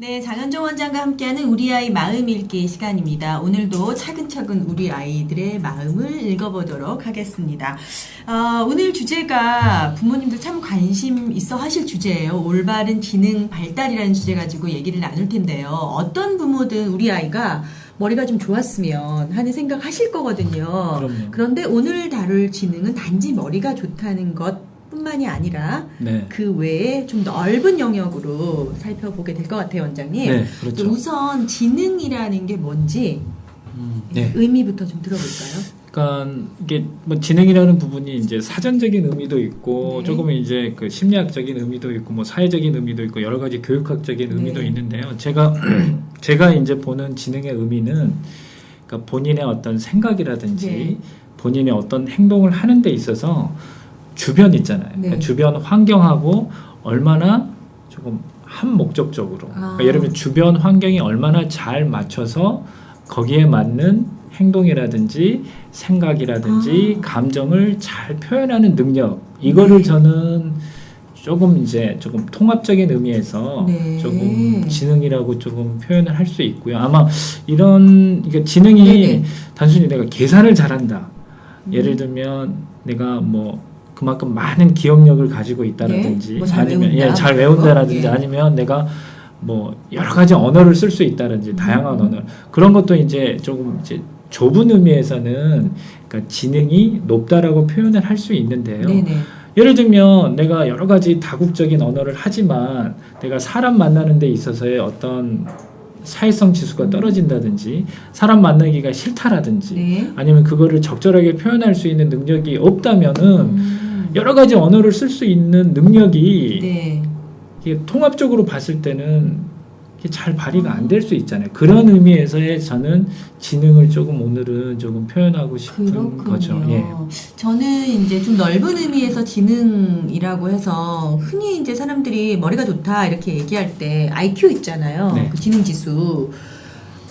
네, 장현정 원장과 함께하는 우리 아이 마음 읽기 시간입니다. 오늘도 차근차근 우리 아이들의 마음을 읽어보도록 하겠습니다. 오늘 주제가 부모님들 참 관심 있어 하실 주제예요. 올바른 지능 발달이라는 주제 가지고 얘기를 나눌 텐데요. 어떤 부모든 우리 아이가 머리가 좀 좋았으면 하는 생각 하실 거거든요. 그럼요. 그런데 오늘 다룰 지능은 단지 머리가 좋다는 것 뿐만이 아니라 네. 그 외에 좀 넓은 영역으로 살펴보게 될 것 같아요, 원장님. 네, 그렇죠. 우선 지능이라는 게 뭔지 네. 의미부터 좀 들어볼까요? 그러니까 이게 뭐 지능이라는 부분이 이제 사전적인 의미도 있고 네. 조금은 이제 그 심리학적인 의미도 있고 뭐 사회적인 의미도 있고 여러 가지 교육학적인 의미도 네. 있는데요. 제가 이제 보는 지능의 의미는 그러니까 본인의 어떤 생각이라든지 네. 본인의 어떤 행동을 하는 데 있어서 주변 있잖아요. 네. 그러니까 주변 환경하고 얼마나 조금 한 목적적으로 그러니까 예를 들면 주변 환경이 얼마나 잘 맞춰서 거기에 맞는 행동이라든지 생각이라든지 감정을 잘 표현하는 능력 이거를 네. 저는 조금 통합적인 의미에서 네. 조금 지능이라고 조금 표현을 할 수 있고요. 아마 그러니까 지능이 네네. 단순히 내가 계산을 잘한다. 예를 들면 내가 뭐 그만큼 많은 기억력을 가지고 있다라든지 네. 잘 아니면 외운다. 잘 외운다라든지 예. 아니면 내가 뭐 여러 가지 언어를 쓸 수 있다든지 다양한 언어 그런 것도 이제 조금 이제 좁은 의미에서는 그러니까 지능이 높다라고 표현을 할 수 있는데요. 네네. 예를 들면 내가 여러 가지 다국적인 언어를 하지만 내가 사람 만나는 데 있어서의 어떤 사회성 지수가 떨어진다든지 사람 만나기가 싫다라든지 네. 아니면 그거를 적절하게 표현할 수 있는 능력이 없다면은 여러 가지 언어를 쓸 수 있는 능력이 네. 이게 통합적으로 봤을 때는 이게 잘 발휘가 안 될 수 있잖아요. 그런 의미에서의 저는 지능을 조금 오늘은 조금 표현하고 싶은 그렇군요. 거죠. 예. 저는 이제 좀 넓은 의미에서 지능이라고 해서 흔히 이제 사람들이 머리가 좋다 이렇게 얘기할 때 IQ 있잖아요. 네. 그 지능 지수.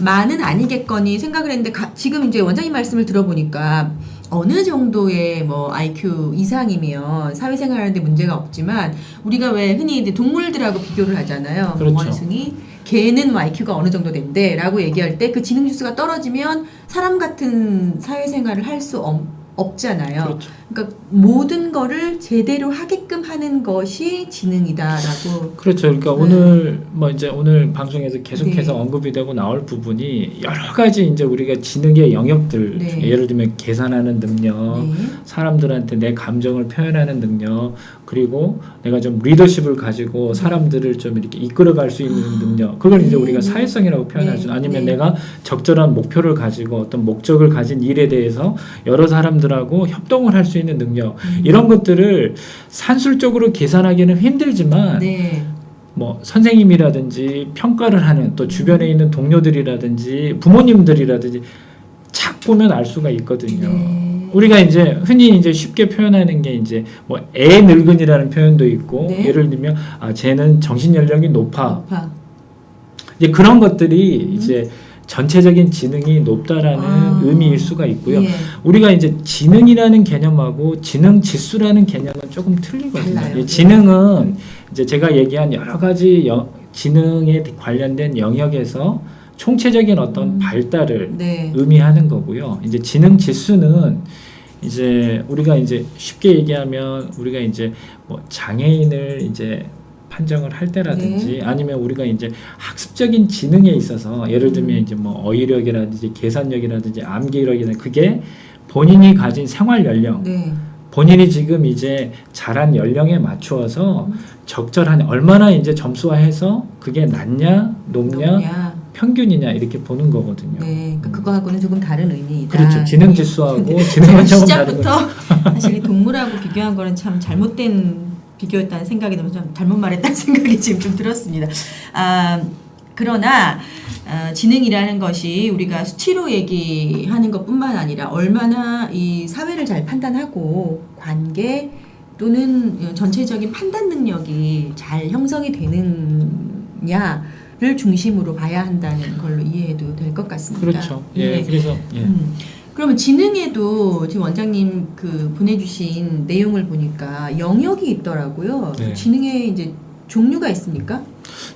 많은 아니겠거니 생각을 했는데 지금 이제 원장님 말씀을 들어보니까 어느 정도의 뭐 IQ 이상이면 사회생활하는데 문제가 없지만 우리가 왜 흔히 이제 동물들하고 비교를 하잖아요. 그렇죠. 원숭이 개는 IQ가 어느 정도 된대 라고 얘기할 때 그 지능 지수가 떨어지면 사람 같은 사회생활을 할 수 없잖아요. 그렇죠. 그러니까 모든 거를 제대로 하게끔 하는 것이 지능이다라고. 그렇죠. 그러니까 오늘 방송에서 계속해서 네. 언급이 되고 나올 부분이 여러 가지 이제 우리가 지능의 영역들 네. 중에 예를 들면 계산하는 능력, 네. 사람들한테 내 감정을 표현하는 능력, 그리고 내가 좀 리더십을 가지고 사람들을 좀 이렇게 이끌어갈 수 있는 능력. 그걸 이제 네, 우리가 네. 사회성이라고 표현할 네, 수. 아니면 네. 내가 적절한 목표를 가지고 어떤 목적을 가진 일에 대해서 여러 사람들하고 협동을 할 수 있는 능력. 이런 것들을 산술적으로 계산하기는 힘들지만 네. 뭐 선생님이라든지 평가를 하는 또 주변에 있는 동료들이라든지 부모님들이라든지 착 보면 알 수가 있거든요. 네. 우리가 이제 흔히 이제 쉽게 표현하는 게 이제 뭐 애 늙은이라는 표현도 있고 네. 예를 들면 쟤는 정신 연령이 높아. 높아. 이제 그런 것들이 이제 전체적인 지능이 높다라는 의미일 수가 있고요. 예. 우리가 이제 지능이라는 개념하고 지능 지수라는 개념은 조금 틀리거든요. 달라요. 이 지능은 이제 제가 얘기한 여러 가지 지능에 관련된 영역에서 총체적인 어떤 발달을 네. 의미하는 거고요. 이제 지능 지수는 이제 우리가 이제 쉽게 얘기하면 우리가 이제 뭐 장애인을 이제 판정을 할 때라든지 아니면 우리가 이제 학습적인 지능에 있어서 예를 들면 이제 뭐 어휘력이라든지 계산력이라든지 암기력이라든지 그게 본인이 가진 생활 연령 네. 본인이 지금 이제 자란 연령에 맞추어서 적절한 얼마나 이제 점수화해서 그게 낮냐 높냐 평균이냐 이렇게 보는 거거든요. 네, 그러니까 그거하고는 조금 다른 의미이다. 그렇죠. 지능 지수하고 지능은 조금 다른 시작부터 사실 이 동물하고 비교한 거는 참 잘못된 비교였다는 생각이 들어서 좀 잘못 말했다는 생각이 지금 좀 들었습니다. 그러나 지능이라는 것이 우리가 수치로 얘기하는 것뿐만 아니라 얼마나 이 사회를 잘 판단하고 관계 또는 전체적인 판단 능력이 잘 형성이 되느냐를 중심으로 봐야 한다는 걸로 이해해도 될 것 같습니다. 그렇죠. 예, 네. 그래서 예. 그러면 지능에도 지금 원장님 그 보내주신 내용을 보니까 영역이 있더라고요. 네. 지능에 이제 종류가 있습니까?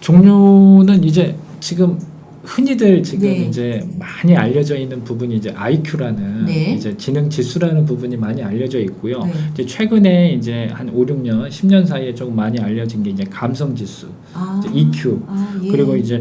종류는 이제 지금 흔히들 지금 네. 이제 많이 알려져 있는 부분이 이제 IQ라는 네. 이제 지능 지수라는 부분이 많이 알려져 있고요. 네. 이제 최근에 이제 한 5, 6년, 10년 사이에 조금 많이 알려진 게 이제 감성 지수, 이제 EQ, 예. 그리고 이제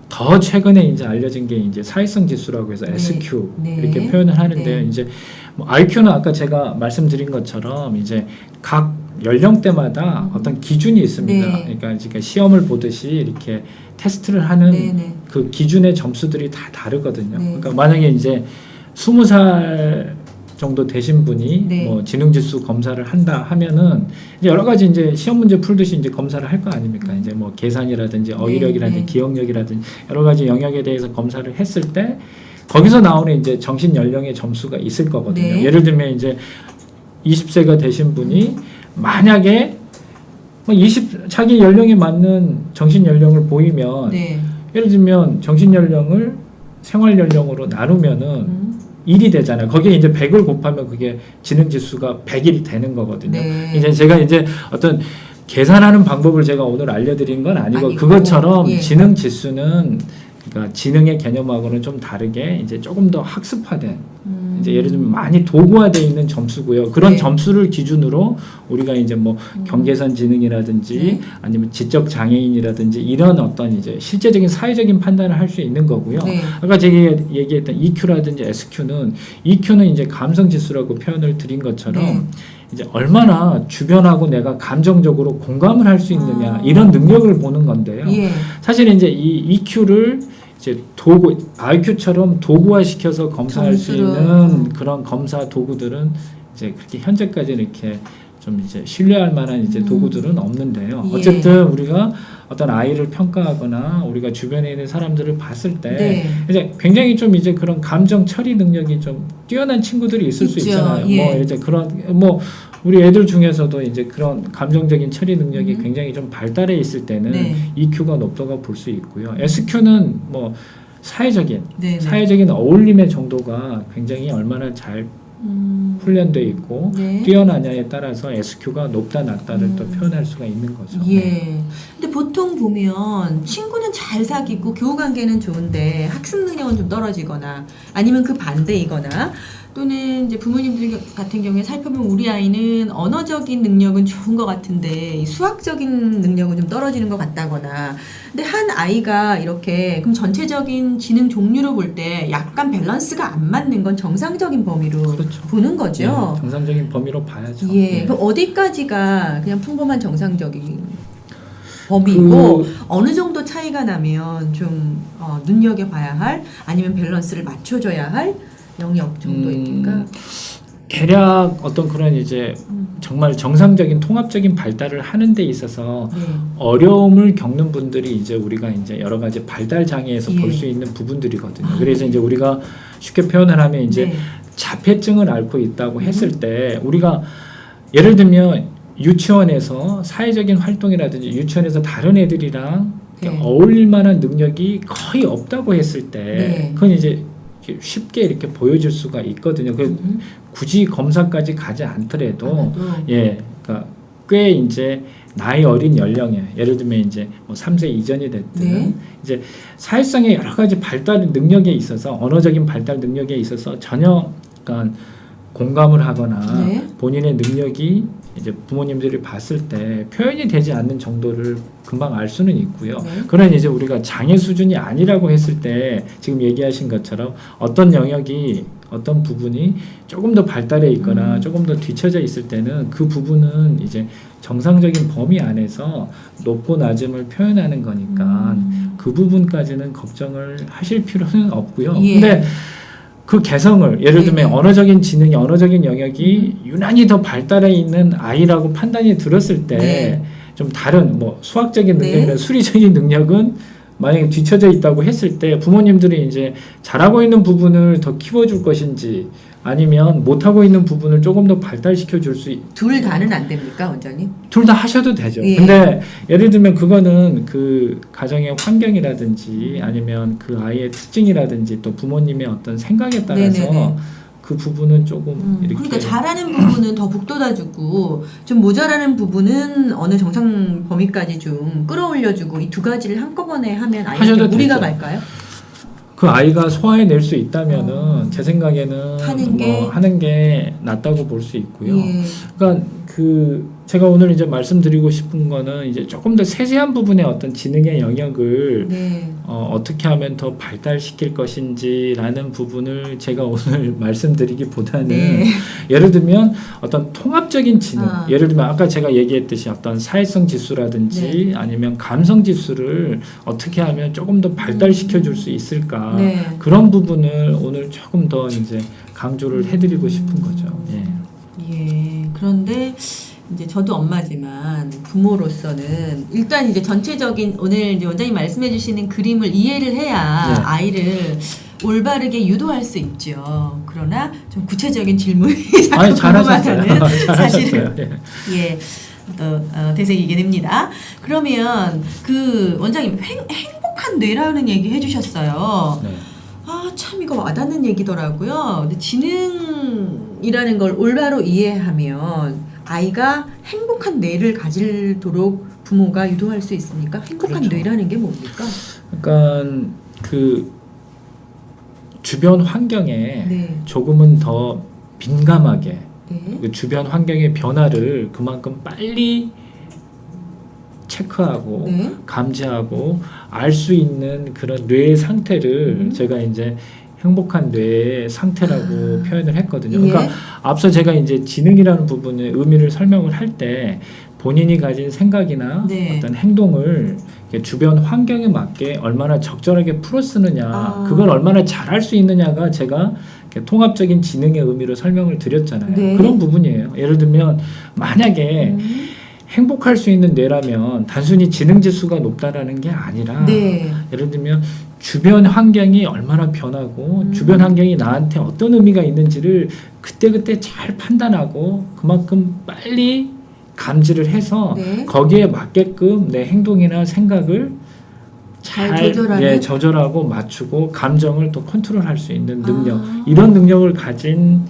더 최근에 이제 알려진 게 이제 사회성 지수라고 해서 네. SQ 네. 이렇게 표현을 하는데요. 네. 이제 뭐 IQ는 아까 제가 말씀드린 것처럼 이제 각 연령대마다 어떤 기준이 있습니다. 네. 그러니까 지금 시험을 보듯이 이렇게 테스트를 하는 네, 네. 그 기준의 점수들이 다 다르거든요. 네. 그러니까 만약에 이제 20살 정도 되신 분이 네. 뭐 지능지수 검사를 한다 하면은 이제 여러 가지 이제 시험 문제 풀듯이 이제 검사를 할 거 아닙니까? 이제 뭐 계산이라든지 어휘력이라든지 네. 기억력이라든지 여러 가지 영역에 대해서 검사를 했을 때 거기서 나오는 이제 정신 연령의 점수가 있을 거거든요. 네. 예를 들면 이제 20세가 되신 분이 만약에 뭐 자기 연령에 맞는 정신 연령을 보이면 네. 예를 들면 정신 연령을 생활 연령으로 나누면은 1이 되잖아요. 거기에 이제 100을 곱하면 그게 지능 지수가 100일이 되는 거거든요. 네. 이제 제가 이제 어떤 계산하는 방법을 제가 오늘 알려드린 건 아니고 아니고, 그것처럼 예. 지능 지수는 그러니까 지능의 개념하고는 좀 다르게 이제 조금 더 학습화된 이제 예를 들면 많이 도구화되어 있는 점수고요. 그런 네. 점수를 기준으로 우리가 이제 뭐 경계선 지능이라든지 네. 아니면 지적 장애인이라든지 이런 어떤 이제 실제적인 사회적인 판단을 할 수 있는 거고요. 네. 아까 제가 얘기했던 EQ라든지 SQ는 EQ는 이제 감성 지수라고 표현을 드린 것처럼 네. 이제 얼마나 주변하고 내가 감정적으로 공감을 할 수 있느냐 아. 이런 능력을 보는 건데요. 예. 사실 이제 이 EQ를 이제 도구 IQ처럼 도구화 시켜서 검사할 수 점수로. 있는 그런 검사 도구들은 이제 그렇게 현재까지는 이렇게 좀 이제 신뢰할 만한 이제 도구들은 없는데요. 예. 어쨌든 우리가 어떤 아이를 평가하거나 우리가 주변에 있는 사람들을 봤을 때 네. 이제 굉장히 좀 이제 그런 감정 처리 능력이 좀 뛰어난 친구들이 있을 수 있죠. 있잖아요. 예. 뭐 이제 그런 뭐 우리 애들 중에서도 이제 그런 감정적인 처리 능력이 굉장히 좀 발달해 있을 때는 네. EQ가 높다고 볼 수 있고요. SQ는 뭐 사회적인 네, 네. 사회적인 어울림의 정도가 굉장히 얼마나 잘 훈련돼 있고 네. 뛰어나냐에 따라서 SQ가 높다 낮다를 또 표현할 수가 있는 거죠. 네. 예. 근데 보통 보면 친구는 잘 사귀고 교우 관계는 좋은데 학습 능력은 좀 떨어지거나 아니면 그 반대이거나 또는 이제 부모님들 같은 경우에 살펴보면 우리 아이는 언어적인 능력은 좋은 것 같은데 이 수학적인 능력은 좀 떨어지는 것 같다거나 근데 한 아이가 이렇게 그럼 전체적인 지능 종류로 볼 때 약간 밸런스가 안 맞는 건 정상적인 범위로 그렇죠. 보는 거죠. 네, 정상적인 범위로 봐야죠. 예. 네. 그럼 어디까지가 그냥 평범한 정상적인 범위고 어느 정도 차이가 나면 좀 눈여겨봐야 할 아니면 밸런스를 맞춰줘야 할 영역 정도입니까? 대략 어떤 그런 이제 정말 정상적인 통합적인 발달을 하는 데 있어서 네. 어려움을 겪는 분들이 이제 우리가 이제 여러 가지 발달 장애에서 예. 볼 수 있는 부분들이거든요. 그래서 이제 우리가 쉽게 표현을 하면 이제 네. 자폐증을 앓고 있다고 했을 때 우리가 예를 들면 유치원에서 사회적인 활동이라든지 유치원에서 다른 애들이랑 네. 어울릴 만한 능력이 거의 없다고 했을 때 네. 그건 이제 쉽게 이렇게 보여줄 수가 있거든요. 굳이 검사까지 가지 않더라도 예, 그러니까 꽤 이제 나이 어린 연령에 예를 들면 이제 뭐 3세 이전이 됐든 네. 이제 사회성의 여러 가지 발달 능력에 있어서 언어적인 발달 능력에 있어서 전혀 그러니까 공감을 하거나 네. 본인의 능력이 이제 부모님들이 봤을 때 표현이 되지 않는 정도를 금방 알 수는 있고요. 네. 그런 이제 우리가 장애 수준이 아니라고 했을 때 지금 얘기하신 것처럼 어떤 영역이 어떤 부분이 조금 더 발달해 있거나 조금 더 뒤처져 있을 때는 그 부분은 이제 정상적인 범위 안에서 높고 낮음을 표현하는 거니까 그 부분까지는 걱정을 하실 필요는 없고요. 예. 근데 그 개성을 예를 들면 네. 언어적인 지능이 언어적인 영역이 유난히 더 발달해 있는 아이라고 판단이 들었을 때 네. 좀 다른 뭐 수학적인 능력이나 네. 수리적인 능력은 만약에 뒤처져 있다고 했을 때 부모님들이 이제 잘하고 있는 부분을 더 키워줄 것인지 아니면 못하고 있는 부분을 조금 더 발달시켜 줄 수 둘 다는 안 됩니까, 원장님? 둘 다 하셔도 되죠. 예. 근데 예를 들면 그거는 그 가정의 환경이라든지 아니면 그 아이의 특징이라든지 또 부모님의 어떤 생각에 따라서 네네네. 그 부분은 조금 이렇게 그러니까 잘하는 부분은 더 북돋아주고 좀 모자라는 부분은 어느 정상 범위까지 좀 끌어올려주고 이 두 가지를 한꺼번에 하면 아이한테 하셔도 무리가 되죠. 갈까요? 그 아이가 소화해낼 수 있다면은 제 생각에는 하는 게 낫다고 볼 수 있고요. 예. 그러니까 제가 오늘 이제 말씀드리고 싶은 거는 이제 조금 더 세세한 부분의 어떤 지능의 영역을 네. 어떻게 하면 더 발달시킬 것인지라는 부분을 제가 오늘 말씀드리기보다는 네. 예를 들면 어떤 통합적인 지능, 아. 예를 들면 아까 제가 얘기했듯이 어떤 사회성 지수라든지 아니면 감성 지수를 어떻게 하면 조금 더 발달시켜 줄 수 있을까, 네. 그런 부분을 오늘 조금 더 이제 강조를 해드리고 싶은 거죠. 예. 예. 그런데 이제 저도 엄마지만 부모로서는 일단 이제 전체적인 오늘 이제 원장님 말씀해 주시는 그림을 이해를 해야 네. 아이를 올바르게 유도할 수 있죠. 그러나 좀 구체적인 질문이 아니, 자꾸 궁금하다는 잘하셨어요. 사실은 잘하셨어요. 예. 예. 또 되새기게 됩니다. 그러면 그 원장님 행복한 뇌라는 얘기 해주셨어요. 네. 아, 참 이거 와닿는 얘기더라고요. 근데 지능이라는 걸 올바로 이해하면 아이가 행복한 뇌를 가지도록 부모가 유도할 수 있습니까? 행복한 그렇죠. 뇌라는 게 뭡니까? 그러니까 그 주변 환경에 네. 조금은 더 민감하게 네. 그 주변 환경의 변화를 그만큼 빨리 체크하고 네. 감지하고 알 수 있는 그런 뇌의 상태를 제가 이제 행복한 뇌의 상태라고 표현을 했거든요. 예. 그러니까 앞서 제가 이제 지능이라는 부분의 의미를 설명을 할 때 본인이 가진 생각이나 네. 어떤 행동을 이렇게 주변 환경에 맞게 얼마나 적절하게 풀어 쓰느냐, 아. 그걸 얼마나 잘할 수 있느냐가 제가 이렇게 통합적인 지능의 의미로 설명을 드렸잖아요. 네. 그런 부분이에요. 예를 들면 만약에 행복할 수 있는 뇌라면 단순히 지능 지수가 높다라는 게 아니라 네. 예를 들면 주변 환경이 얼마나 변하고 주변 환경이 나한테 어떤 의미가 있는지를 그때그때 잘 판단하고 그만큼 빨리 감지를 해서 네. 거기에 맞게끔 내 행동이나 생각을 잘 조절하는? 예, 조절하고 맞추고 감정을 또 컨트롤할 수 있는 능력, 아. 이런 능력을 가진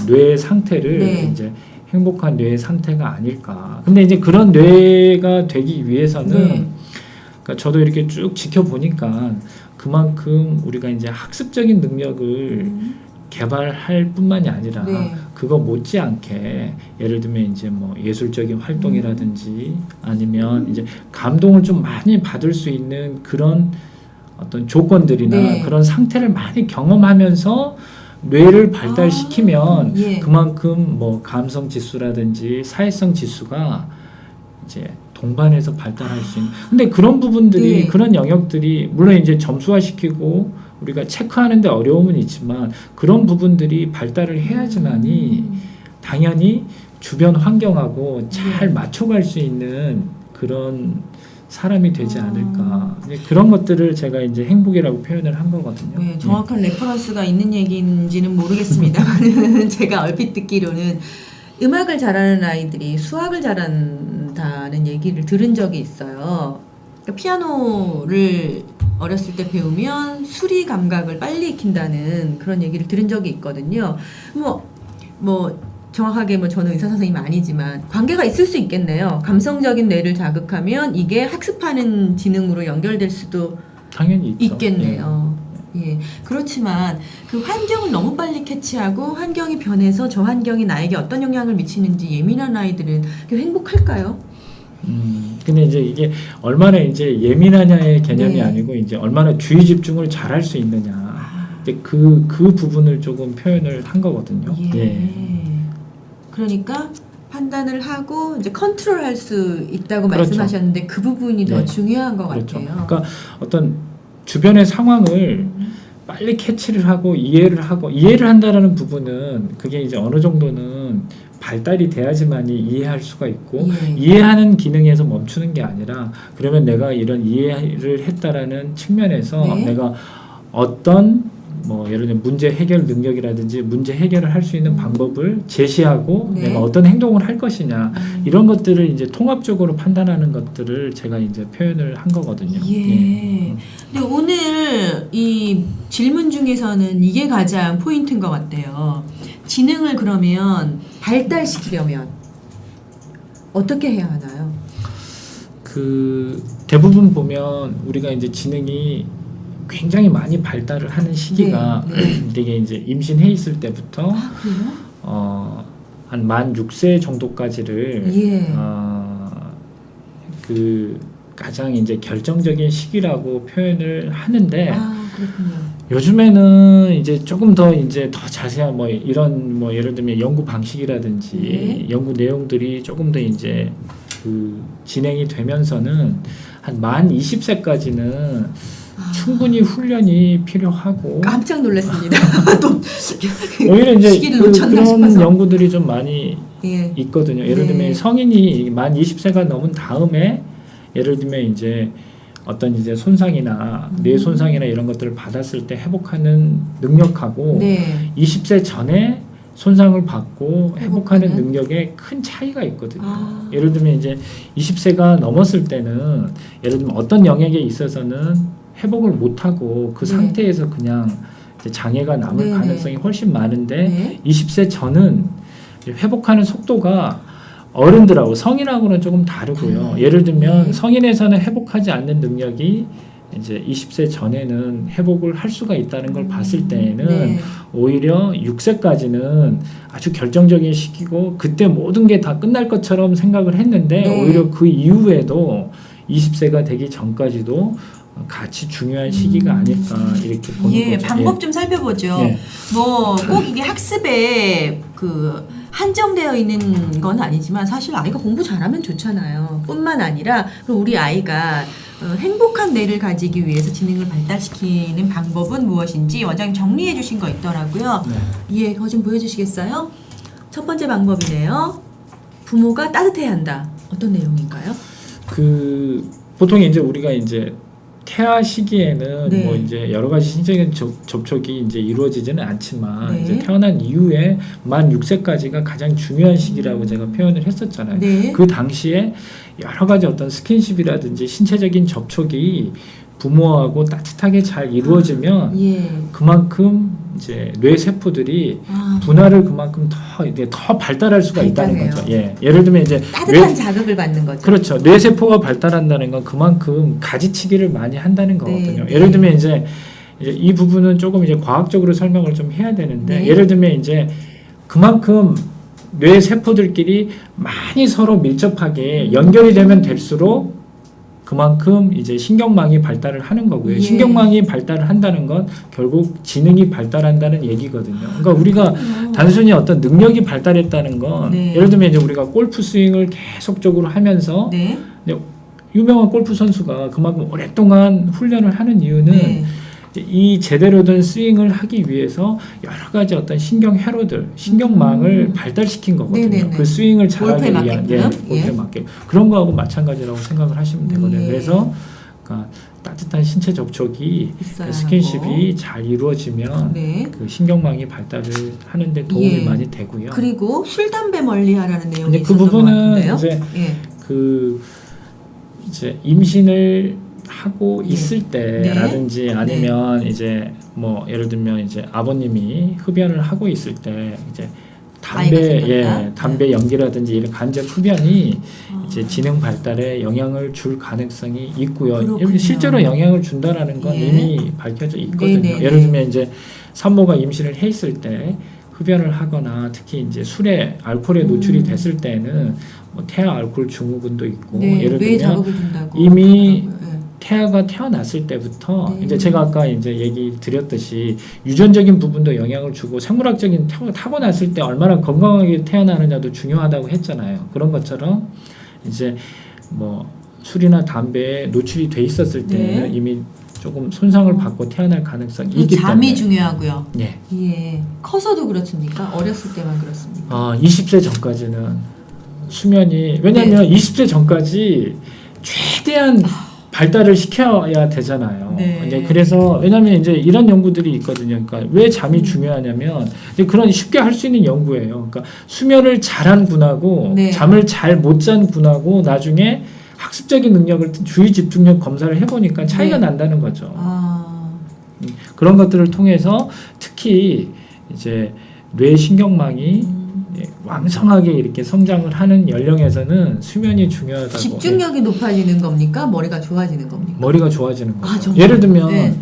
뇌의 상태를 네. 이제 행복한 뇌의 상태가 아닐까. 근데 이제 그런 뇌가 되기 위해서는 네. 그러니까 저도 이렇게 쭉 지켜보니까 그만큼 우리가 이제 학습적인 능력을 개발할 뿐만이 아니라 네. 그거 못지않게 예를 들면 이제 뭐 예술적인 활동이라든지 아니면 이제 감동을 좀 많이 받을 수 있는 그런 어떤 조건들이나 네. 그런 상태를 많이 경험하면서 뇌를 발달시키면 예. 그만큼 뭐 감성 지수라든지 사회성 지수가 이제 동반해서 발달할 수 있는. 근데 그런 부분들이 네. 그런 영역들이 물론 이제 점수화시키고 우리가 체크하는데 어려움은 있지만 그런 부분들이 발달을 해야지만이 당연히 주변 환경하고 잘 네. 맞춰갈 수 있는 그런 사람이 되지 않을까. 이제 그런 것들을 제가 이제 행복이라고 표현을 한 거거든요. 네, 정확한 레퍼런스가 있는 얘기인지는 모르겠습니다만 제가 얼핏 듣기로는 음악을 잘하는 아이들이 수학을 잘한다는 얘기를 들은 적이 있어요. 그러니까 피아노를 어렸을 때 배우면 수리 감각을 빨리 익힌다는 그런 얘기를 들은 적이 있거든요. 뭐 정확하게 뭐 저는 의사 선생님이 아니지만 관계가 있을 수 있겠네요. 감성적인 뇌를 자극하면 이게 학습하는 지능으로 연결될 수도 당연히 있죠. 있겠네요. 예. 그렇지만 그 환경을 너무 빨리 캐치하고 환경이 변해서 저 환경이 나에게 어떤 영향을 미치는지 예민한 아이들은 행복할까요? 근데 이제 이게 얼마나 이제 예민하냐의 개념이 네. 아니고 이제 얼마나 주의 집중을 잘할 수 있느냐. 이제 그 부분을 조금 표현을 한 거거든요. 그러니까 판단을 하고 이제 컨트롤할 수 있다고 그렇죠. 말씀하셨는데 그 부분이 더 네. 중요한 것 그렇죠. 같아요. 그러니까 어떤 주변의 상황을 빨리 캐치를 하고 이해를 한다라는 부분은 그게 이제 어느 정도는 발달이 돼야지만이 이해할 수가 있고 예. 이해하는 기능에서 멈추는 게 아니라 그러면 내가 이런 이해를 했다라는 측면에서 네. 내가 어떤 뭐 예를 들면 문제 해결 능력이라든지 문제 해결을 할 수 있는 방법을 제시하고 네. 내가 어떤 행동을 할 것이냐 이런 것들을 이제 통합적으로 판단하는 것들을 제가 이제 표현을 한 거거든요. 예. 근데 오늘 이 질문 중에서는 이게 가장 포인트인 것 같아요. 지능을 그러면 발달시키려면 어떻게 해야 하나요? 그 대부분 보면 우리가 이제 지능이 굉장히 많이 발달을 하는 시기가 되게 이제 임신해 있을 때부터 아, 그래요? 한 만 6세 정도까지를 예. 그 가장 이제 결정적인 시기라고 표현을 하는데 아, 그렇군요. 요즘에는 이제 조금 더 이제 더 자세한 뭐 이런 뭐 예를 들면 연구 방식이라든지 연구 내용들이 조금 더 이제 그 진행이 되면서는 한 만 20세까지는 충분히 훈련이 필요하고 깜짝 놀랐습니다. 또 오히려 이제 시기를 그런 놓쳤나 싶어서. 연구들이 좀 많이 예. 있거든요. 예를 들면 네. 성인이 만 20세가 넘은 다음에 예를 들면 이제 어떤 이제 손상이나 뇌 손상이나 이런 것들을 받았을 때 회복하는 능력하고 네. 20세 전에 손상을 받고 회복하는 회복하는? 능력에 큰 차이가 있거든요. 아. 예를 들면 이제 20세가 넘었을 때는 예를 들면 어떤 영역에 있어서는 회복을 못하고 그 네. 상태에서 그냥 이제 장애가 남을 네네. 가능성이 훨씬 많은데 네. 20세 전은 이제 회복하는 속도가 어른들하고 성인하고는 조금 다르고요. 달라요. 예를 들면 네. 성인에서는 회복하지 않는 능력이 이제 20세 전에는 회복을 할 수가 있다는 걸 봤을 때에는 네. 오히려 6세까지는 아주 결정적인 시기고 그때 모든 게 다 끝날 것처럼 생각을 했는데 네. 오히려 그 이후에도 20세가 되기 전까지도 같이 중요한 시기가 아닐까 이렇게 보는 예, 거죠. 방법 좀 살펴보죠. 예. 뭐 꼭 이게 학습에 그 한정되어 있는 건 아니지만 사실 아이가 공부 잘하면 좋잖아요. 뿐만 아니라 그럼 우리 아이가 행복한 뇌를 가지기 위해서 지능을 발달시키는 방법은 무엇인지 원장님 정리해 주신 거 있더라고요. 네. 예, 그거 좀 보여주시겠어요? 첫 번째 방법이네요. 부모가 따뜻해야 한다. 어떤 내용인가요? 그 보통 이제 우리가 이제 태아 시기에는 네. 뭐 이제 여러 가지 신체적인 접촉이 이제 이루어지지는 않지만 네. 이제 태어난 이후에 만 6세까지가 가장 중요한 시기라고 제가 표현을 했었잖아요. 네. 그 당시에 여러 가지 어떤 스킨십이라든지 신체적인 접촉이 부모하고 따뜻하게 잘 이루어지면 예. 그만큼 이제 뇌 세포들이 아, 분할을 그만큼 더 발달할 수가 있다는 발달해요. 거죠. 예. 예를 들면 이제 따뜻한 자극을 받는 거죠. 그렇죠. 뇌세포가 발달한다는 건 그만큼 가지치기를 많이 한다는 거거든요. 네. 예를 들면 이제 이 부분은 조금 이제 과학적으로 설명을 좀 해야 되는데 네. 예를 들면 이제 그만큼 뇌세포들끼리 많이 서로 밀접하게 연결이 되면 될수록 그만큼 이제 신경망이 발달을 하는 거고요. 예. 신경망이 발달을 한다는 건 결국 지능이 발달한다는 얘기거든요. 그러니까 우리가 단순히 어떤 능력이 발달했다는 건 네. 예를 들면 이제 우리가 골프 스윙을 계속적으로 하면서 네. 유명한 골프 선수가 그만큼 오랫동안 훈련을 하는 이유는 네. 이 제대로 된 스윙을 하기 위해서 여러 가지 어떤 신경 회로들, 신경망을 발달시킨 거거든요. 네네네. 그 스윙을 잘하기 골프에 위한 맞게끔? 골프에 예. 맞게 그런 거하고 마찬가지라고 생각을 하시면 되거든요. 예. 그래서 그러니까 따뜻한 신체 접촉이 있어야 그 스킨십이 하고. 잘 이루어지면 네. 그 신경망이 발달을 하는데 도움이 예. 많이 되고요. 그리고 술 담배 멀리하라는 내용이 근데 그 있었던 것 부분은 같은데요. 이제 예. 그 이제 임신을 하고 예. 있을 때라든지 네. 아니면 이제 뭐 예를 들면 이제 아버님이 흡연을 하고 있을 때 이제 아이가 생겼다? 담배 연기라든지 이런 간접 흡연이 아. 이제 지능 발달에 영향을 줄 가능성이 있고요. 그렇군요. 실제로 영향을 준다라는 건 예. 이미 밝혀져 있거든요. 네네네. 예를 들면 이제 산모가 임신을 해 있을 때 흡연을 하거나 특히 이제 술에 알코올에 노출이 됐을 때는 뭐 태아 알코올 증후군도 있고 네. 예를 뇌에 들면 자극을 준다고 이미 그러더라고요. 예. 태아가 태어났을 때부터 네. 이제 제가 아까 이제 얘기 드렸듯이 유전적인 부분도 영향을 주고 생물학적인 타고났을 때 얼마나 건강하게 태어나느냐도 중요하다고 했잖아요. 그런 것처럼 이제 뭐 술이나 담배에 노출이 돼 있었을 때는 네. 이미 조금 손상을 받고 태어날 가능성이 그리고 있기 잠이 때문에 중요하고요. 예. 예. 커서도 그렇습니까? 어렸을 때만 그렇습니까? 20세 전까지는 수면이 왜냐하면 20세 전까지 최대한 발달을 시켜야 되잖아요. 네. 이제 그래서 왜냐하면 이제 이런 연구들이 있거든요. 그러니까 왜 잠이 중요하냐면 이제 그런 쉽게 할 수 있는 연구예요. 그러니까 수면을 잘한 분하고 네. 잠을 잘 못 잔 분하고 나중에 학습적인 능력을 주의 집중력 검사를 해보니까 차이가 네. 난다는 거죠. 아, 그런 것들을 통해서 특히 이제 뇌 신경망이 왕성하게 이렇게 성장을 하는 연령에서는 수면이 중요하다고. 집중력이 높아지는 겁니까? 머리가 좋아지는 겁니까? 머리가 좋아지는 거죠. 아, 정말? 예를 들면 네.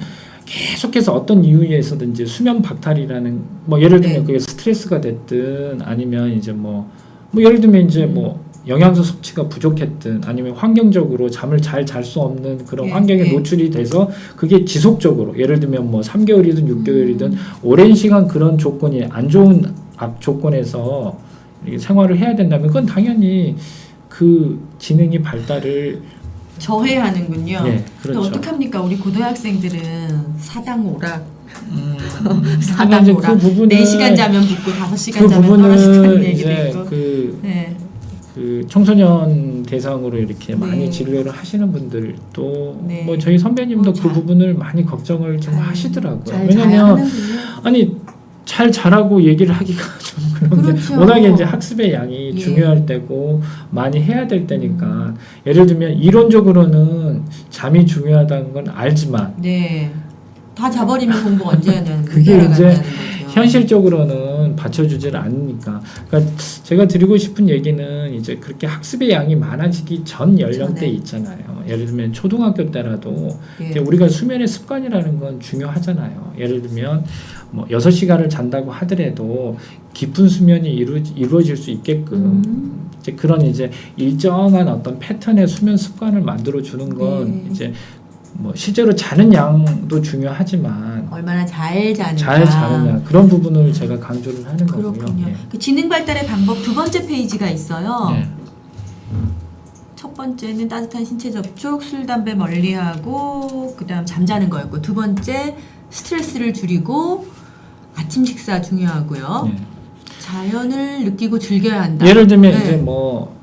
계속해서 어떤 이유에서든지 수면 박탈이라는 뭐 예를 들면 네. 그게 스트레스가 됐든 아니면 이제 뭐 예를 들면 이제 뭐 영양소 섭취가 부족했든 아니면 환경적으로 잠을 잘 잘 수 없는 그런 네, 환경에 네. 노출이 돼서 그게 지속적으로 예를 들면 뭐 3개월이든 6개월이든 오랜 시간 그런 조건이 안 좋은 조건에서 이렇게 생활을 해야 된다면 그건 당연히 그 지능이 발달을 저해하는군요. 네, 그렇죠. 어떡합니까? 우리 고등학생들은 사당 오락, 하여간 사당 이제 오락, 그 부분은 4시간 자면 붙고 5시간 그 자면 떨어진다는 부분은 얘기도 이제 있고. 그 네. 청소년 대상으로 이렇게 네. 많이 진료를 하시는 분들도 네. 뭐 저희 선배님도 그 잘- 부분을 많이 걱정을 좀 하시더라고요. 잘 왜냐면 하는군요. 아니 잘 자라고 얘기를 하기가 좀 그런 게 그렇죠. 워낙에 이제 학습의 양이 예. 중요할 때고 많이 해야 될 때니까 예를 들면 이론적으로는 잠이 중요하다는 건 알지만 네. 다 자버리면 공부 언제 하냐는 그게 문제가 이제 간다는 거죠. 현실적으로는 받쳐주질 않으니까. 그러니까 제가 드리고 싶은 얘기는 이제 그렇게 학습의 양이 많아지기 전 연령대 전에. 있잖아요. 예를 들면 초등학교 때라도 예. 이제 우리가 수면의 습관이라는 건 중요하잖아요. 예를 들면 뭐 6시간을 잔다고 하더라도 깊은 수면이 이루어질 수 있게끔 이제 그런 이제 일정한 어떤 패턴의 수면 습관을 만들어 주는 건 네. 이제 뭐 실제로 자는 양도 중요하지만 얼마나 잘 자는가. 잘 자느냐 그런 부분을 제가 강조를 하는 거고요. 그렇군요. 예. 그 지능 발달의 방법 두 번째 페이지가 있어요. 네. 첫 번째는 따뜻한 신체 접촉, 술, 담배 멀리하고 그다음 잠자는 거였고 두 번째 스트레스를 줄이고 아침 식사 중요하고요. 예. 자연을 느끼고 즐겨야 한다. 예를 들면 네. 이제 뭐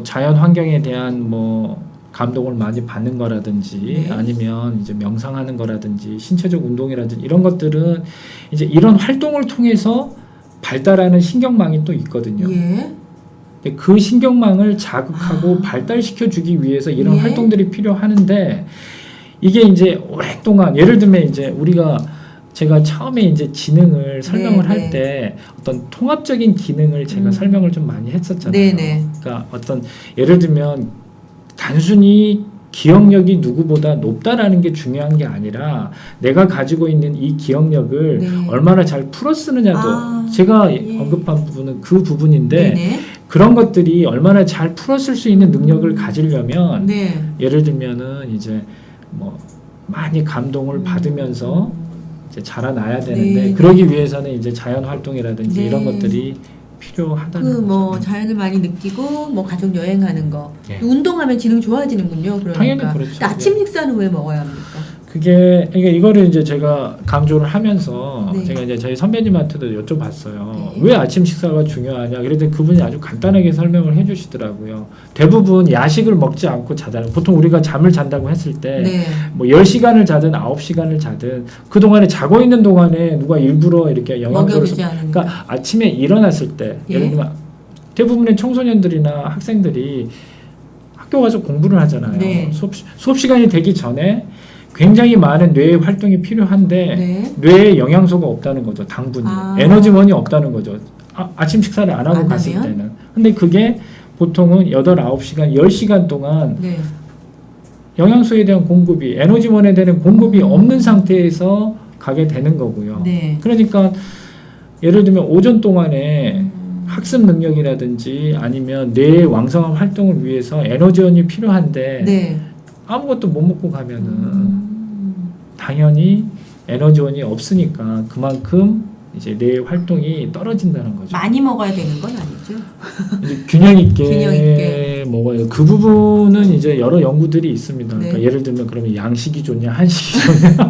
자연 환경에 대한 뭐 감동을 많이 받는 거라든지 네. 아니면 이제 명상하는 거라든지 신체적 운동이라든지 이런 것들은 이제 이런 활동을 통해서 발달하는 신경망이 또 있거든요. 예. 근데 그 신경망을 자극하고 발달시켜 주기 위해서 이런 예. 활동들이 필요하는데 이게 이제 오랫동안 예를 들면 이제 우리가 제가 처음에 이제 지능을 설명을 네, 할 네. 때 어떤 통합적인 기능을 제가 설명을 좀 많이 했었잖아요. 네, 네. 그러니까 어떤 예를 들면 단순히 기억력이 누구보다 높다라는 게 중요한 게 아니라 내가 가지고 있는 이 기억력을 네. 얼마나 잘 풀어 쓰느냐도 아, 제가 예. 언급한 부분은 그 부분인데 네네. 그런 것들이 얼마나 잘 풀어 쓸 수 있는 능력을 가지려면 네. 예를 들면은 이제 뭐 많이 감동을 받으면서 이제 자라나야 되는데 네, 그러기 위해서는 이제 자연 활동이라든지 네. 이런 것들이 필요하다는 그 거죠. 뭐 자연을 많이 느끼고 뭐 가족 여행하는 거 예. 운동하면 지능 좋아지는군요. 그러니까. 당연히 그렇죠. 근데 아침 식사는 왜 먹어야 합니까? 그게 그러니까 이거를 이제 제가 강조를 하면서 네. 제가 이제 저희 선배님한테도 여쭤봤어요. 네. 왜 아침 식사가 중요하냐? 그랬더니 그분이 아주 간단하게 설명을 해주시더라고요. 대부분 야식을 먹지 않고 자다는 보통 우리가 잠을 잔다고 했을 때 네. 뭐 10시간을 자든 9시간을 자든 그동안에 자고 있는 동안에 누가 일부러 이렇게 영양소를 먹여주지 않으니까. 그러니까 아침에 일어났을 때 예. 예를 들면 대부분의 청소년들이나 학생들이 학교 가서 공부를 하잖아요. 네. 수업 시간이 되기 전에 굉장히 많은 뇌의 활동이 필요한데 네. 뇌에 영양소가 없다는 거죠. 당분이. 아. 에너지원이 없다는 거죠. 아침 식사를 안 하고 안 갔을 하면? 때는. 근데 그게 보통은 8, 9시간, 10시간 동안 네. 영양소에 대한 공급이 에너지원에 대한 공급이 없는 상태에서 가게 되는 거고요. 네. 그러니까 예를 들면 오전 동안에 학습 능력이라든지 아니면 뇌의 왕성한 활동을 위해서 에너지원이 필요한데 네. 아무것도 못 먹고 가면은 당연히 에너지원이 없으니까 그만큼 이제 뇌의 활동이 떨어진다는 거죠. 많이 먹어야 되는 건 아니죠. 이제 균형 있게, 균형 있게. 먹어요. 그 부분은 이제 여러 연구들이 있습니다. 그러니까 네. 예를 들면 그러면 양식이 좋냐, 한식이 좋냐.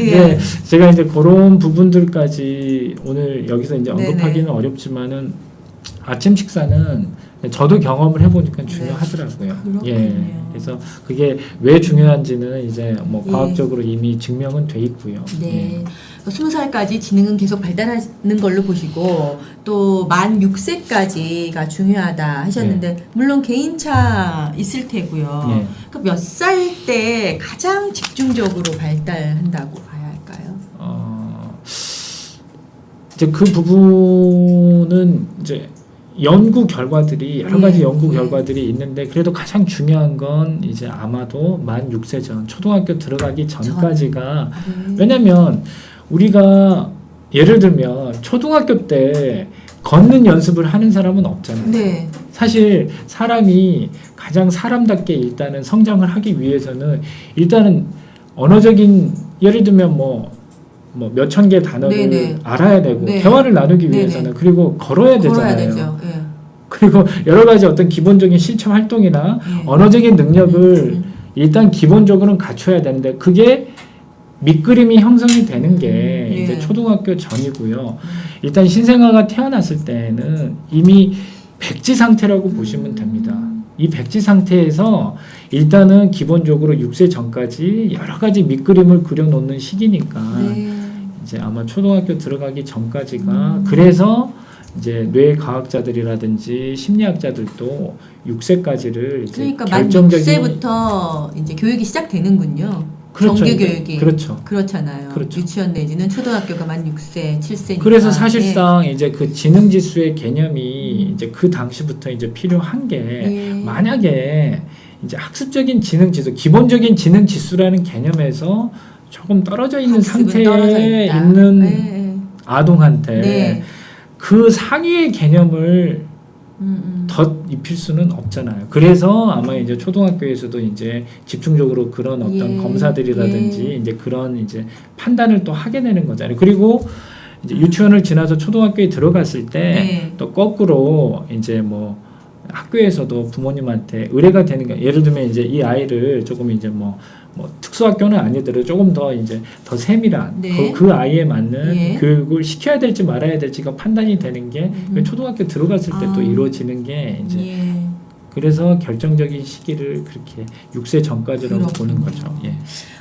예. 네, 제가 이제 그런 부분들까지 오늘 여기서 이제 네네. 언급하기는 어렵지만은 아침 식사는 저도 경험을 해보니까 중요하더라고요. 그렇군요. 예. 그래서 그게 왜 중요한지는 이제 뭐 예. 과학적으로 이미 증명은 돼 있고요. 네. 20살까지 지능은 계속 발달하는 걸로 보시고 또 만 6세까지가 중요하다 하셨는데 물론 개인차 있을 테고요. 예. 그 몇 살 때 가장 집중적으로 발달한다고 봐야 할까요? 이제 그 부분은 이제 연구 결과들이 여러 가지 예. 연구 예. 결과들이 있는데 그래도 가장 중요한 건 이제 아마도 만 6세 전 초등학교 들어가기 전까지가 왜냐면 우리가 예를 들면 초등학교 때 걷는 연습을 하는 사람은 없잖아요. 네. 사실 사람이 가장 사람답게 일단은 성장을 하기 위해서는 일단은 언어적인 예를 들면 뭐 몇천 개 단어를 네네. 알아야 되고 네. 대화를 나누기 네네. 위해서는 그리고 걸어야 걸어야 되잖아요. 되죠. 예. 그리고 여러 가지 어떤 기본적인 실천 활동이나 예. 언어적인 능력을 일단 기본적으로는 갖춰야 되는데 그게 밑그림이 형성이 되는 게 예. 이제 초등학교 전이고요. 일단 신생아가 태어났을 때는 이미 백지 상태라고 보시면 됩니다. 이 백지 상태에서 일단은 기본적으로 6세 전까지 여러 가지 밑그림을 그려놓는 시기니까 네. 이제 아마 초등학교 들어가기 전까지가 그래서 이제 뇌과학자들이라든지 심리학자들도 6세까지를 이제 그러니까 만 결정적인 6세부터 이제 교육이 시작되는군요. 그렇죠. 정규 교육이. 그렇죠. 그렇잖아요. 그렇죠. 유치원 내지는 초등학교가 만 6세, 7세니까. 그래서 사실상 이제 그 지능 지수의 개념이 이제 그 당시부터 이제 필요한 게 예. 만약에 이제 학습적인 지능 지수, 기본적인 지능 지수라는 개념에서 조금 떨어져 있는 학습은 상태에 떨어져 있다. 있는 네. 아동한테 네. 그 상위의 개념을 덧 입힐 수는 없잖아요. 그래서 아마 이제 초등학교에서도 이제 집중적으로 그런 어떤 예, 검사들이라든지 예. 이제 그런 이제 판단을 또 하게 되는 거잖아요. 그리고 이제 유치원을 지나서 초등학교에 들어갔을 때 또 네. 거꾸로 이제 뭐 학교에서도 부모님한테 의뢰가 되는 거 예를 들면 이제 이 아이를 조금 이제 뭐 특수학교는 아니더라도 조금 더 이제 더 세밀한 네. 그 아이에 맞는 예. 교육을 시켜야 될지 말아야 될지가 판단이 되는 게 초등학교 들어갔을 때 또 아. 이루어지는 게 이제 예. 그래서 결정적인 시기를 그렇게 6세 전까지라고 보는 그렇군요. 거죠. 예.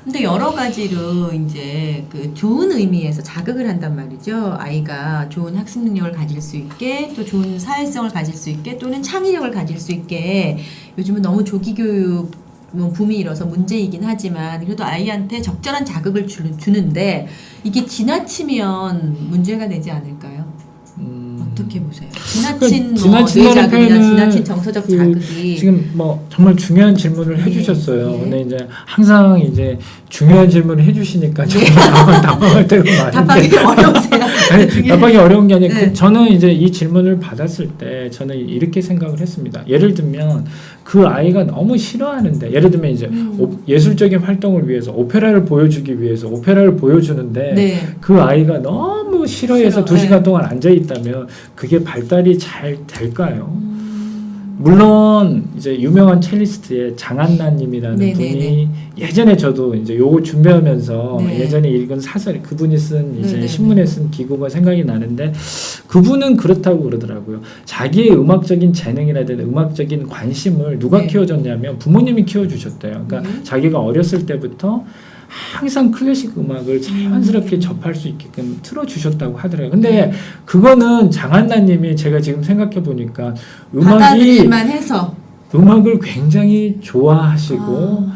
근데 여러 가지로 이제 그 좋은 의미에서 자극을 한단 말이죠. 아이가 좋은 학습 능력을 가질 수 있게 또 좋은 사회성을 가질 수 있게 또는 창의력을 가질 수 있게 요즘은 너무 조기 교육 뭐 붐이 일어서 문제이긴 하지만 그래도 아이한테 적절한 자극을 주는데 이게 지나치면 문제가 되지 않을까요? 어떻게 보세요? 지나친 뭐 지나친다는 뇌 자극이나 표현은 지나친 정서적 그 자극이 지금 뭐 정말 중요한 질문을 예, 해주셨어요. 예. 근데 이제 항상 이제 중요한 질문을 해주시니까 정말 답답할 때가 답하기 많은데 어려우세요? 아니, 답하기 어려운 게 아니라 네. 저는 이제 이 질문을 받았을 때 저는 이렇게 생각을 했습니다. 예를 들면 그 아이가 너무 싫어하는데 예를 들면 이제 예술적인 활동을 위해서 오페라를 보여주기 위해서 오페라를 보여주는데 네. 그 아이가 너무 싫어해서 싫어, 2시간 네. 동안 앉아 있다면 그게 발달이 잘 될까요? 물론 이제 유명한 첼리스트의 장한나님이라는 네, 분이 네, 네. 예전에 저도 이제 요거 준비하면서 네. 예전에 읽은 사설 그분이 쓴 이제 네, 네, 신문에 쓴 기고가 생각이 나는데 그분은 그렇다고 그러더라고요. 자기의 음악적인 재능이라든지 음악적인 관심을 누가 네. 키워줬냐면 부모님이 키워주셨대요. 그러니까 자기가 어렸을 때부터 항상 클래식 음악을 자연스럽게 접할 수 있게끔 틀어주셨다고 하더라고요. 근데 그거는 장한나님이 제가 지금 생각해 보니까 받아들일만 해서 음악을 굉장히 좋아하시고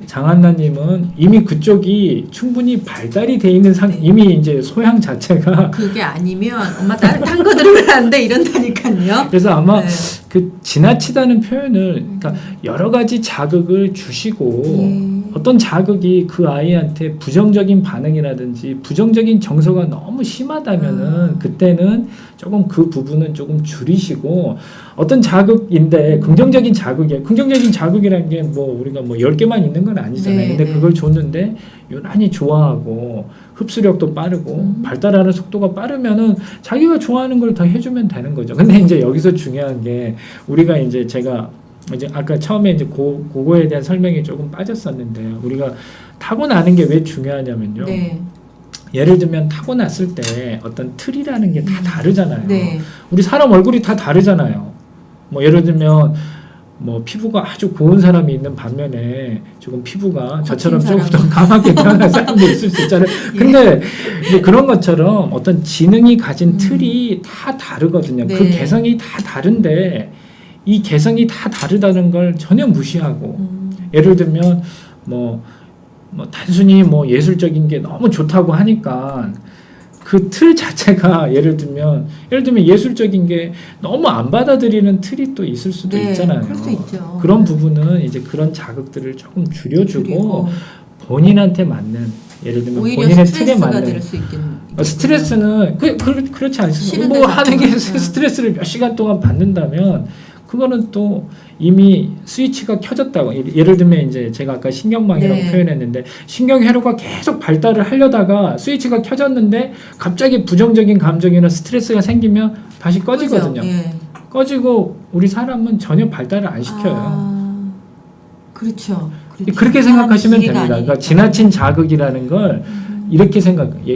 장한나님은 이미 그쪽이 충분히 발달이 돼 있는 이미 이제 소양 자체가 그게 아니면 엄마 딴 거 들으면 안 돼 이런다니까요. 그래서 아마 네. 그 지나치다는 표현을 그러니까 여러 가지 자극을 주시고 어떤 자극이 그 아이한테 부정적인 반응이라든지 부정적인 정서가 너무 심하다면은 그때는 조금 그 부분은 조금 줄이시고 어떤 자극인데 긍정적인 자극이에요. 긍정적인 자극이라는 게 뭐 우리가 뭐 10개만 있는 건 아니잖아요. 네, 근데 네. 그걸 줬는데 유난히 좋아하고 흡수력도 빠르고 발달하는 속도가 빠르면은 자기가 좋아하는 걸 더 해주면 되는 거죠. 근데 이제 여기서 중요한 게 우리가 이제 제가 이제 아까 처음에 이제 그거에 대한 설명이 조금 빠졌었는데요. 우리가 타고나는 게 왜 중요하냐면요. 네. 예를 들면 타고났을 때 어떤 틀이라는 게 다 다르잖아요. 네. 우리 사람 얼굴이 다 다르잖아요. 뭐 예를 들면 뭐 피부가 아주 고운 사람이 있는 반면에 조금 피부가 저처럼 조금 더 까맣게 태어난 사람도 있을 수 있잖아요. 근데 이제 그런 것처럼 어떤 지능이 가진 틀이 다 다르거든요. 네. 그 개성이 다 다른데 이 개성이 다 다르다는 걸 전혀 무시하고 예를 들면 뭐 단순히 뭐 예술적인 게 너무 좋다고 하니까 그 틀 자체가 예를 들면 예술적인 게 너무 안 받아들이는 틀이 또 있을 수도 네, 있잖아요. 그럴 수 있죠. 그런 부분은 이제 그런 자극들을 조금 줄여주고 그리고 본인한테 맞는 예를 들면 오히려 본인의 틀에 스트레스가 맞는 될 수 있겠네요. 스트레스는 그렇지 않습니다. 싫은 뭐 데서 하는 게 또, 스트레스를 몇 시간 동안 받는다면 그거는 또 이미 스위치가 켜졌다고. 예를 들면 이제 제가 아까 신경망이라고 네. 표현했는데 신경회로가 계속 발달을 하려다가 스위치가 켜졌는데 갑자기 부정적인 감정이나 스트레스가 생기면 다시 꺼지거든요. 그죠? 예. 꺼지고 우리 사람은 전혀 발달을 안 시켜요. 그렇죠. 그렇게 생각하시면 기회가 됩니다. 그러니까 아니니까. 지나친 자극이라는 걸 이렇게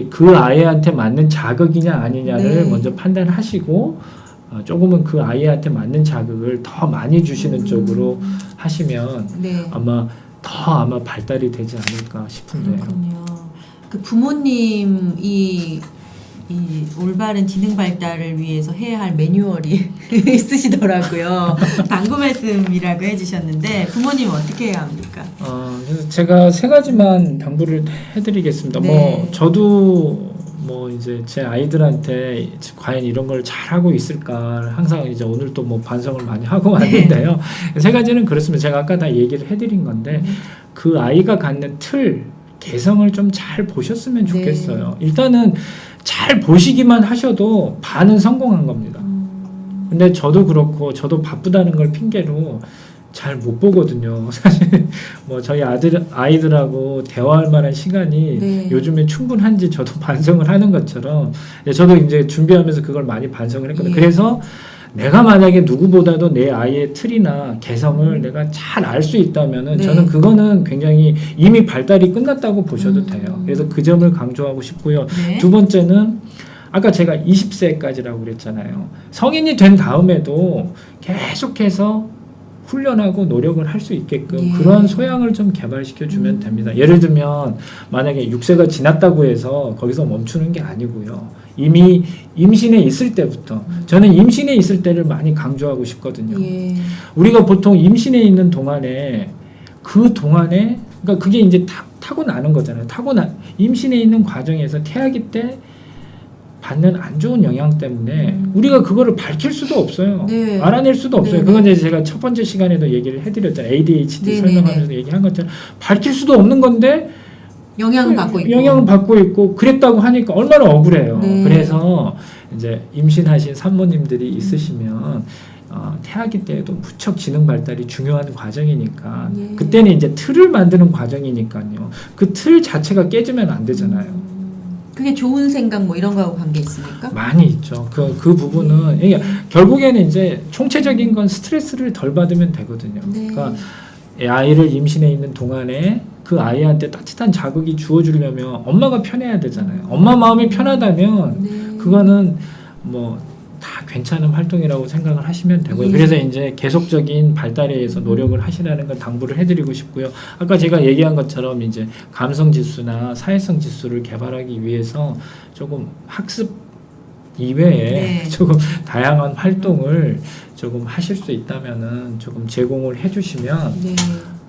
그 아이한테 맞는 자극이냐 아니냐를 네. 먼저 판단하시고 조금은 그 아이한테 맞는 자극을 더 많이 주시는 쪽으로 하시면 네. 아마 더 발달이 되지 않을까 싶은데요. 그렇군요. 그 부모님이 이 올바른 지능 발달을 위해서 해야 할 매뉴얼이 있으시더라고요. 당부 말씀이라고 해주셨는데 부모님 어떻게 해야 합니까? 그래서 제가 3가지만 당부를 해드리겠습니다. 네. 뭐 저도 뭐 이제 제 아이들한테 과연 이런 걸 잘하고 있을까 항상 이제 오늘 또 뭐 반성을 많이 하고 왔는데요. 3가지는 그렇습니다. 제가 아까 다 얘기를 해드린 건데 그 아이가 갖는 틀 개성을 좀 잘 보셨으면 좋겠어요. 일단은 잘 보시기만 하셔도 반은 성공한 겁니다. 근데 저도 그렇고 저도 바쁘다는 걸 핑계로 잘 못 보거든요. 사실 뭐 저희 아이들하고 대화할 만한 시간이 네. 요즘에 충분한지 저도 반성을 하는 것처럼 저도 이제 준비하면서 그걸 많이 반성을 했거든요. 예. 그래서 내가 만약에 누구보다도 내 아이의 틀이나 개성을 내가 잘 알 수 있다면은 네. 저는 그거는 굉장히 이미 발달이 끝났다고 보셔도 돼요. 그래서 그 점을 강조하고 싶고요. 네. 두 번째는 아까 제가 20세까지라고 그랬잖아요. 성인이 된 다음에도 계속해서 훈련하고 노력을 할 수 있게끔 예. 그런 소양을 좀 개발시켜 주면 됩니다. 예를 들면 만약에 6세가 지났다고 해서 거기서 멈추는 게 아니고요. 이미 임신에 있을 때부터 저는 임신에 있을 때를 많이 강조하고 싶거든요. 예. 우리가 보통 임신에 있는 동안에 그러니까 그게 이제 타고나는 거잖아요. 임신에 있는 과정에서 태아기 때 받는 안 좋은 영향 때문에 우리가 그거를 밝힐 수도 없어요. 네. 알아낼 수도 없어요. 네, 그건 네. 이제 제가 첫 번째 시간에도 얘기를 해드렸잖아요. ADHD 네, 설명하면서 얘기한 것처럼 밝힐 수도 없는 건데 영향을 받고 있고. 영향을 받고 있고 그랬다고 하니까 얼마나 억울해요. 네. 그래서 이제 임신하신 산모님들이 있으시면 태아기 때에도 무척 지능 발달이 중요한 과정이니까 예. 그때는 이제 틀을 만드는 과정이니까요. 그 틀 자체가 깨지면 안 되잖아요. 그게 좋은 생각 뭐 이런 거하고 관계 있습니까? 많이 있죠. 그 부분은 이게 결국에는 이제 총체적인 건 스트레스를 덜 받으면 되거든요. 네. 그러니까 아이를 임신해 있는 동안에 그 아이한테 따뜻한 자극이 주어주려면 엄마가 편해야 되잖아요. 엄마 마음이 편하다면 네. 그거는 뭐 다 괜찮은 활동이라고 생각을 하시면 되고요. 예. 그래서 이제 계속적인 발달에 의해서 노력을 하시라는 걸 당부를 해드리고 싶고요. 아까 제가 얘기한 것처럼 이제 감성 지수나 사회성 지수를 개발하기 위해서 조금 학습 이외에 네. 조금 다양한 활동을 조금 하실 수 있다면은 조금 제공을 해주시면 네.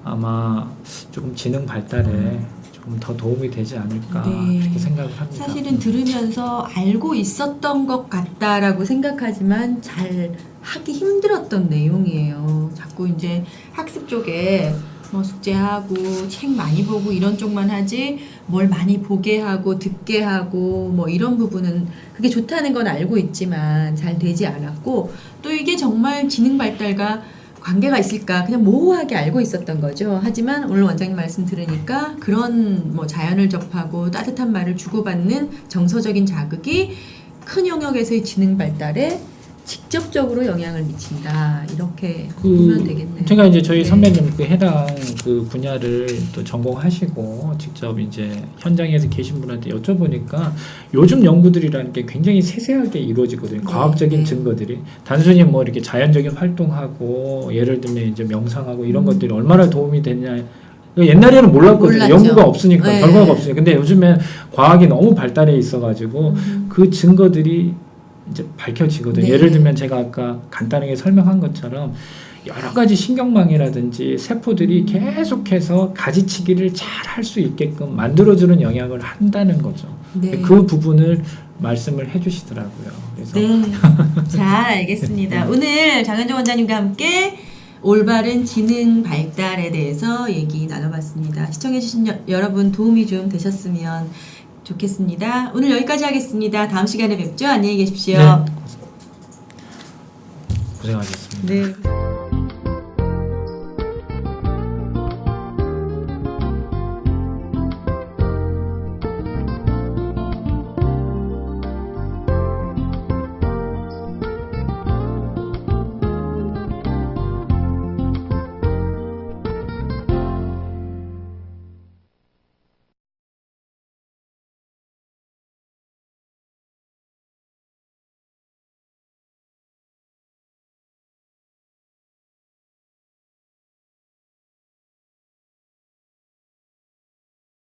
아마 조금 지능 발달에 조금 더 도움이 되지 않을까 네. 그렇게 생각을 합니다. 사실은 들으면서 알고 있었던 것 같다라고 생각하지만 잘 하기 힘들었던 내용이에요. 자꾸 이제 학습 쪽에 뭐 숙제하고 책 많이 보고 이런 쪽만 하지 뭘 많이 보게 하고 듣게 하고 뭐 이런 부분은 그게 좋다는 건 알고 있지만 잘 되지 않았고 또 이게 정말 지능 발달과 관계가 있을까 그냥 모호하게 알고 있었던 거죠. 하지만 오늘 원장님 말씀 들으니까 그런 뭐 자연을 접하고 따뜻한 말을 주고받는 정서적인 자극이 큰 영역에서의 지능 발달에 직접적으로 영향을 미친다. 이렇게 보면 되겠네요. 제가 이제 저희 네. 선배님 그 해당 그 분야를 또 전공하시고 직접 이제 현장에서 계신 분한테 여쭤보니까 요즘 연구들이라는 게 굉장히 세세하게 이루어지거든요. 과학적인 네. 증거들이 단순히 뭐 이렇게 자연적인 활동하고 예를 들면 이제 명상하고 이런 것들이 얼마나 도움이 되냐. 옛날에는 몰랐거든요. 몰랐죠. 연구가 없으니까 네. 결과가 없으니까. 근데 요즘엔 과학이 너무 발달해 있어가지고 그 증거들이 이제 밝혀지거든요. 네. 예를 들면 제가 아까 간단하게 설명한 것처럼 여러 가지 신경망이라든지 세포들이 계속해서 가지치기를 잘 할 수 있게끔 만들어주는 영향을 한다는 거죠. 네. 그 부분을 말씀을 해주시더라고요. 그래서 네. 잘 알겠습니다. 오늘 장현정 원장님과 함께 올바른 지능 발달에 대해서 얘기 나눠봤습니다. 시청해주신 여러분 도움이 좀 되셨으면 좋겠습니다. 오늘 여기까지 하겠습니다. 다음 시간에 뵙죠. 안녕히 계십시오. 네. 고생하셨습니다. 네.